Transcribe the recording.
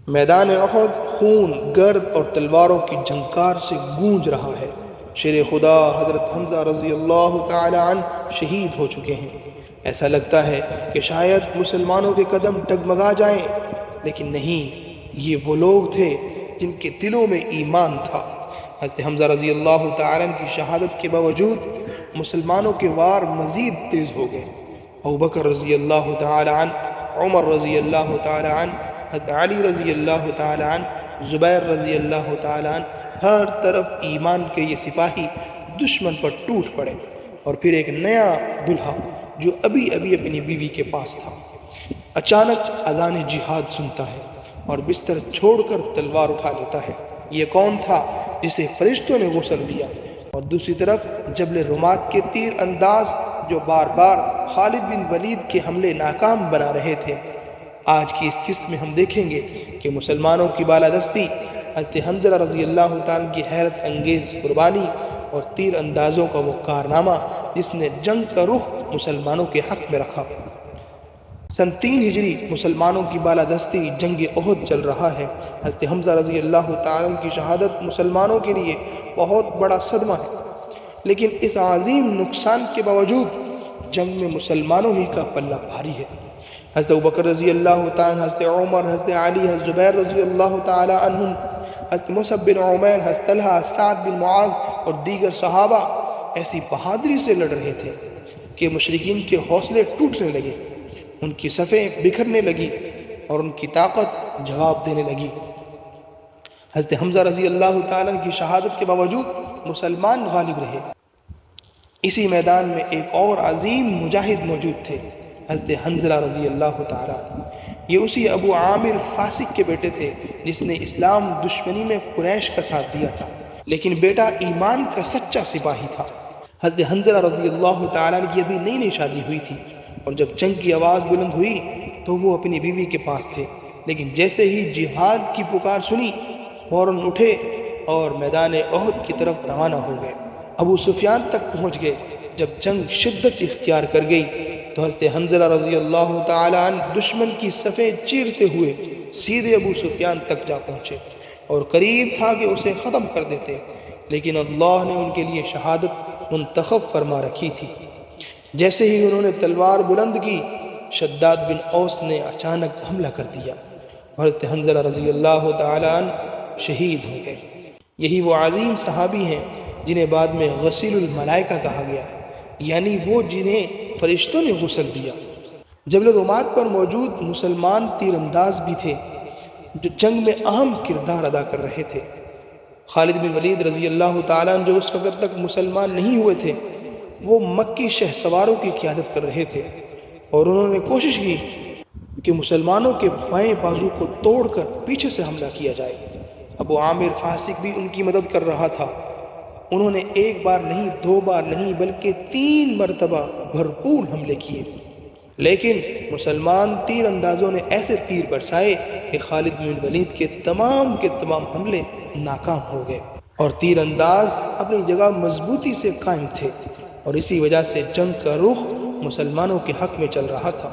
میدان احد خون، گرد اور تلواروں کی جھنکار سے گونج رہا ہے۔ شیر خدا حضرت حمزہ رضی اللہ تعالی عنہ شہید ہو چکے ہیں۔ ایسا لگتا ہے کہ شاید مسلمانوں کے قدم ڈگمگا جائیں، لیکن نہیں، یہ وہ لوگ تھے جن کے دلوں میں ایمان تھا۔ حضرت حمزہ رضی اللہ تعالی عنہ کی شہادت کے باوجود مسلمانوں کے وار مزید تیز ہو گئے۔ ابوبکر رضی اللہ تعالی عنہ، عمر رضی اللہ تعالی عنہ، حضرت علی رضی اللہ تعالی عنہ، زبیر رضی اللہ تعالی عنہ، ہر طرف ایمان کے یہ سپاہی دشمن پر ٹوٹ پڑے۔ اور پھر ایک نیا دلہا جو ابھی اپنی بیوی کے پاس تھا، اچانک اذان جہاد سنتا ہے اور بستر چھوڑ کر تلوار اٹھا لیتا ہے۔ یہ کون تھا جسے فرشتوں نے غسل دیا؟ اور دوسری طرف جبل رمات کے تیر انداز جو بار بار خالد بن ولید کے حملے ناکام بنا رہے تھے۔ آج کی اس قسط میں ہم دیکھیں گے کہ مسلمانوں کی بالادستی، حضرت حنظلہ رضی اللہ تعالیٰ کی حیرت انگیز قربانی اور تیر اندازوں کا وہ کارنامہ جس نے جنگ کا رخ مسلمانوں کے حق میں رکھا۔ سن 3 ہجری مسلمانوں کی بالادستی جنگ احد چل رہا ہے۔ حضرت حمزہ رضی اللہ تعالیٰ کی شہادت مسلمانوں کے لیے بہت بڑا صدمہ ہے، لیکن اس عظیم نقصان کے باوجود جنگ میں مسلمانوں ہی کا پلہ بھاری ہے۔ حضرت ابوبکر رضی اللہ تعالیٰ، حضرت عمر، حضرت علی، حضرت زبیر رضی اللہ تعالیٰ عنہم، حضرت مصعب بن عمیر، حضرت طلحہ، سعد بن معاذ اور دیگر صحابہ ایسی بہادری سے لڑ رہے تھے کہ مشرکین کے حوصلے ٹوٹنے لگے، ان کی صفیں بکھرنے لگی اور ان کی طاقت جواب دینے لگی۔ حضرت حمزہ رضی اللہ تعالیٰ کی شہادت کے باوجود مسلمان غالب رہے۔ اسی میدان میں ایک اور عظیم مجاہد موجود تھے، حضرت حنظلہ رضی اللہ تعالیٰ۔ یہ اسی ابو عامر فاسق کے بیٹے تھے جس نے اسلام دشمنی میں قریش کا ساتھ دیا تھا، لیکن بیٹا ایمان کا سچا سپاہی تھا۔ حضرت حنظلہ رضی اللہ تعالیٰ کی ابھی نئی شادی ہوئی تھی، اور جب جنگ کی آواز بلند ہوئی تو وہ اپنی بیوی کے پاس تھے، لیکن جیسے ہی جہاد کی پکار سنی فوراً اٹھے اور میدان احد کی طرف روانہ ہو گئے۔ ابو سفیان تک پہنچ گئے۔ جب جنگ شدت اختیار کر گئی تو حضرت حنظلہ رضی اللہ تعالیٰ عنہ دشمن کی صفیں چیرتے ہوئے سیدھے ابو سفیان تک جا پہنچے اور قریب تھا کہ اسے ختم کر دیتے، لیکن اللہ نے ان کے لیے شہادت منتخب فرما رکھی تھی۔ جیسے ہی انہوں نے تلوار بلند کی، شداد بن اوس نے اچانک حملہ کر دیا، حضرت حنظلہ رضی اللہ تعالیٰ عنہ شہید ہو گئے۔ یہی وہ عظیم صحابی ہیں جنہیں بعد میں غسیل الملائکہ کہا گیا، یعنی وہ جنہیں فرشتوں نے غسل دیا۔ جبل رمات پر موجود مسلمان تیر انداز بھی تھے جو جنگ میں اہم کردار ادا کر رہے تھے۔ خالد بن ولید رضی اللہ تعالیٰ عنہ جو اس وقت تک مسلمان نہیں ہوئے تھے، وہ مکی شہ سواروں کی قیادت کر رہے تھے، اور انہوں نے کوشش کی کہ مسلمانوں کے بائیں بازو کو توڑ کر پیچھے سے حملہ کیا جائے۔ ابو عامر فاسق بھی ان کی مدد کر رہا تھا۔ انہوں نے 1 بار نہیں، 2 بار نہیں، بلکہ 3 مرتبہ بھرپور حملے کیے، لیکن مسلمان تیر اندازوں نے ایسے تیر برسائے کہ خالد بن ولید کے تمام حملے ناکام ہو گئے، اور تیر انداز اپنی جگہ مضبوطی سے قائم تھے، اور اسی وجہ سے جنگ کا رخ مسلمانوں کے حق میں چل رہا تھا۔